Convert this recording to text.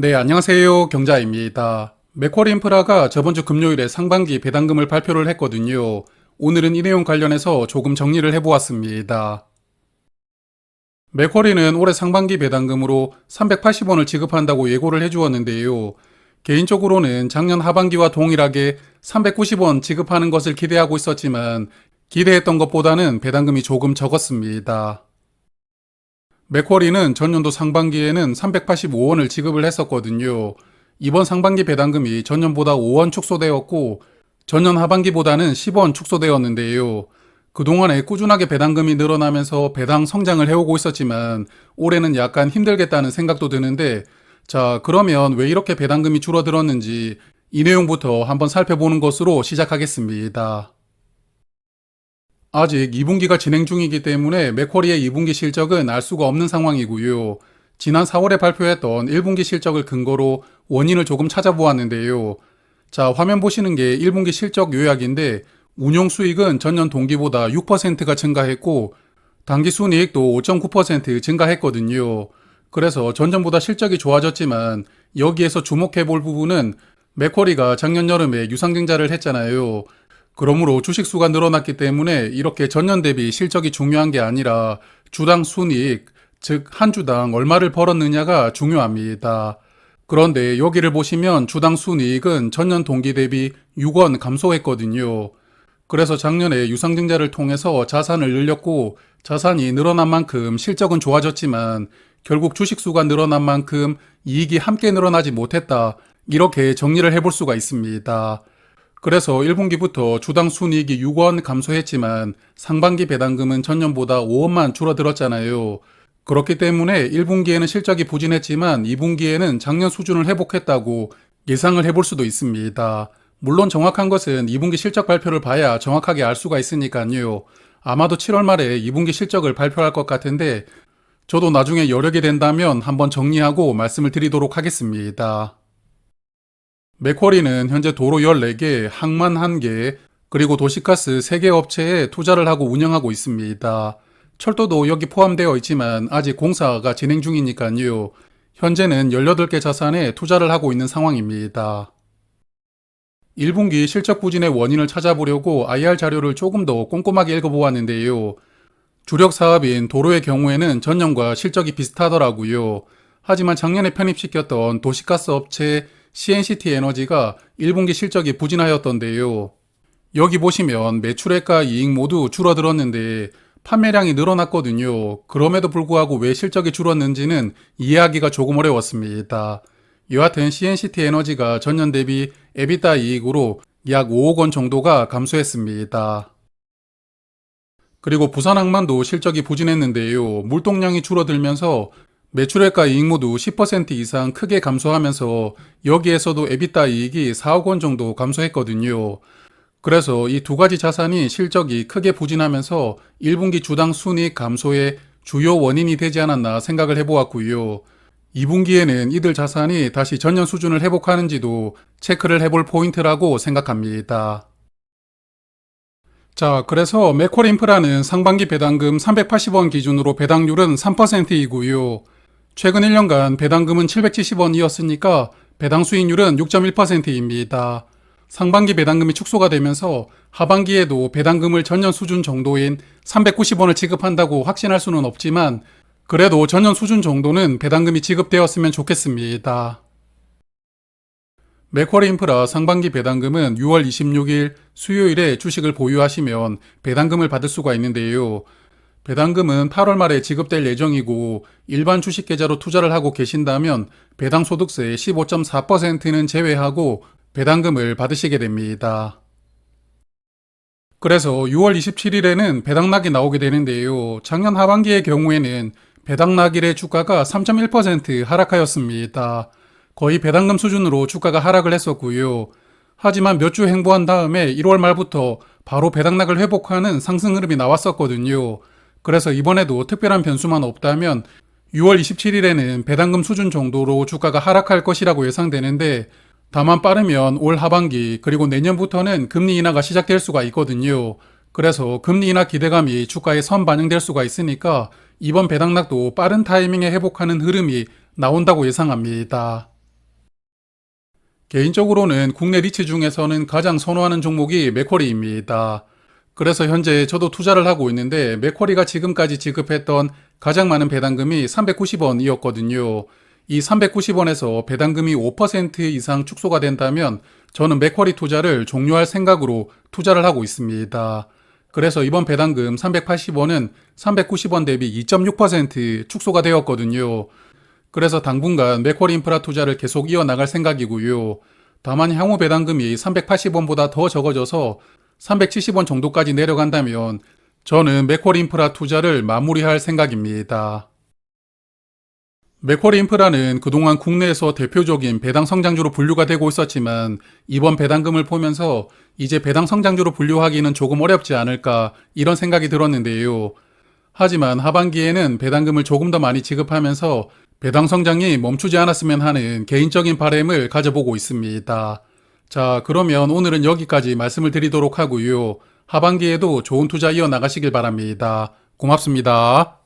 네, 안녕하세요. 경자입니다. 맥쿼리 인프라가 저번 주 금요일에 상반기 배당금을 발표를 했거든요. 오늘은 이 내용 관련해서 조금 정리를 해보았습니다. 맥쿼리는 올해 상반기 배당금으로 380원을 지급한다고 예고를 해주었는데요. 개인적으로는 작년 하반기와 동일하게 390원 지급하는 것을 기대하고 있었지만 기대했던 것보다는 배당금이 조금 적었습니다. 맥쿼리는 전년도 상반기에는 385원을 지급을 했었거든요. 이번 상반기 배당금이 전년보다 5원 축소되었고 전년 하반기보다는 10원 축소되었는데요. 그동안에 꾸준하게 배당금이 늘어나면서 배당 성장을 해오고 있었지만 올해는 약간 힘들겠다는 생각도 드는데, 자, 그러면 왜 이렇게 배당금이 줄어들었는지 이 내용부터 한번 살펴보는 것으로 시작하겠습니다. 아직 2분기가 진행 중이기 때문에 맥쿼리의 2분기 실적은 알 수가 없는 상황이고요. 지난 4월에 발표했던 1분기 실적을 근거로 원인을 조금 찾아보았는데요. 자, 화면 보시는 게 1분기 실적 요약인데 운용 수익은 전년 동기보다 6%가 증가했고 당기 순이익도 5.9% 증가했거든요. 그래서 전년보다 실적이 좋아졌지만 여기에서 주목해 볼 부분은 맥쿼리가 작년 여름에 유상증자를 했잖아요. 그러므로 주식수가 늘어났기 때문에 이렇게 전년 대비 실적이 중요한 게 아니라 주당 순이익, 즉 한 주당 얼마를 벌었느냐가 중요합니다. 그런데 여기를 보시면 주당 순이익은 전년 동기 대비 6원 감소했거든요. 그래서 작년에 유상증자를 통해서 자산을 늘렸고 자산이 늘어난 만큼 실적은 좋아졌지만 결국 주식수가 늘어난 만큼 이익이 함께 늘어나지 못했다. 이렇게 정리를 해볼 수가 있습니다. 그래서 1분기부터 주당 순이익이 6원 감소했지만 상반기 배당금은 전년보다 5원만 줄어들었잖아요. 그렇기 때문에 1분기에는 실적이 부진했지만 2분기에는 작년 수준을 회복했다고 예상을 해볼 수도 있습니다. 물론 정확한 것은 2분기 실적 발표를 봐야 정확하게 알 수가 있으니까요. 아마도 7월 말에 2분기 실적을 발표할 것 같은데 저도 나중에 여력이 된다면 한번 정리하고 말씀을 드리도록 하겠습니다. 맥쿼리는 현재 도로 14개, 항만 1개, 그리고 도시가스 3개 업체에 투자를 하고 운영하고 있습니다. 철도도 여기 포함되어 있지만 아직 공사가 진행 중이니까요. 현재는 18개 자산에 투자를 하고 있는 상황입니다. 1분기 실적 부진의 원인을 찾아보려고 IR 자료를 조금 더 꼼꼼하게 읽어보았는데요. 주력 사업인 도로의 경우에는 전년과 실적이 비슷하더라고요. 하지만 작년에 편입시켰던 도시가스 업체 CNCT 에너지가 1분기 실적이 부진하였던데요. 여기 보시면 매출액과 이익 모두 줄어들었는데 판매량이 늘어났거든요. 그럼에도 불구하고 왜 실적이 줄었는지는 이해하기가 조금 어려웠습니다. 여하튼 CNCT 에너지가 전년 대비 에비타 이익으로 약 5억 원 정도가 감소했습니다. 그리고 부산항만도 실적이 부진했는데요. 물동량이 줄어들면서 매출액과 이익 모두 10% 이상 크게 감소하면서 여기에서도 에비타 이익이 4억 원 정도 감소했거든요. 그래서 이 두 가지 자산이 실적이 크게 부진하면서 1분기 주당 순이익 감소의 주요 원인이 되지 않았나 생각을 해보았고요. 2분기에는 이들 자산이 다시 전년 수준을 회복하는지도 체크를 해볼 포인트라고 생각합니다. 자, 그래서 맥쿼리 인프라는 상반기 배당금 380원 기준으로 배당률은 3%이고요. 최근 1년간 배당금은 770원이었으니까 배당 수익률은 6.1%입니다. 상반기 배당금이 축소가 되면서 하반기에도 배당금을 전년 수준 정도인 390원을 지급한다고 확신할 수는 없지만 그래도 전년 수준 정도는 배당금이 지급되었으면 좋겠습니다. 맥쿼리 인프라 상반기 배당금은 6월 26일 수요일에 주식을 보유하시면 배당금을 받을 수가 있는데요. 배당금은 8월 말에 지급될 예정이고 일반 주식 계좌로 투자를 하고 계신다면 배당 소득세 15.4%는 제외하고 배당금을 받으시게 됩니다. 그래서 6월 27일에는 배당락이 나오게 되는데요. 작년 하반기의 경우에는 배당락일의 주가가 3.1% 하락하였습니다. 거의 배당금 수준으로 주가가 하락을 했었고요. 하지만 몇 주 행보한 다음에 1월 말부터 바로 배당락을 회복하는 상승 흐름이 나왔었거든요. 그래서 이번에도 특별한 변수만 없다면 6월 27일에는 배당금 수준 정도로 주가가 하락할 것이라고 예상되는데 다만 빠르면 올 하반기 그리고 내년부터는 금리 인하가 시작될 수가 있거든요. 그래서 금리 인하 기대감이 주가에 선반영될 수가 있으니까 이번 배당락도 빠른 타이밍에 회복하는 흐름이 나온다고 예상합니다. 개인적으로는 국내 리츠 중에서는 가장 선호하는 종목이 맥쿼리입니다. 그래서 현재 저도 투자를 하고 있는데 맥쿼리가 지금까지 지급했던 가장 많은 배당금이 390원이었거든요. 이 390원에서 배당금이 5% 이상 축소가 된다면 저는 맥쿼리 투자를 종료할 생각으로 투자를 하고 있습니다. 그래서 이번 배당금 380원은 390원 대비 2.6% 축소가 되었거든요. 그래서 당분간 맥쿼리 인프라 투자를 계속 이어나갈 생각이고요. 다만 향후 배당금이 380원보다 더 적어져서 370원 정도까지 내려간다면 저는 맥쿼리 인프라 투자를 마무리할 생각입니다. 맥쿼리 인프라는 그동안 국내에서 대표적인 배당 성장주로 분류가 되고 있었지만 이번 배당금을 보면서 이제 배당 성장주로 분류하기는 조금 어렵지 않을까 이런 생각이 들었는데요. 하지만 하반기에는 배당금을 조금 더 많이 지급하면서 배당 성장이 멈추지 않았으면 하는 개인적인 바람을 가져보고 있습니다. 자, 그러면 오늘은 여기까지 말씀을 드리도록 하고요. 하반기에도 좋은 투자 이어나가시길 바랍니다. 고맙습니다.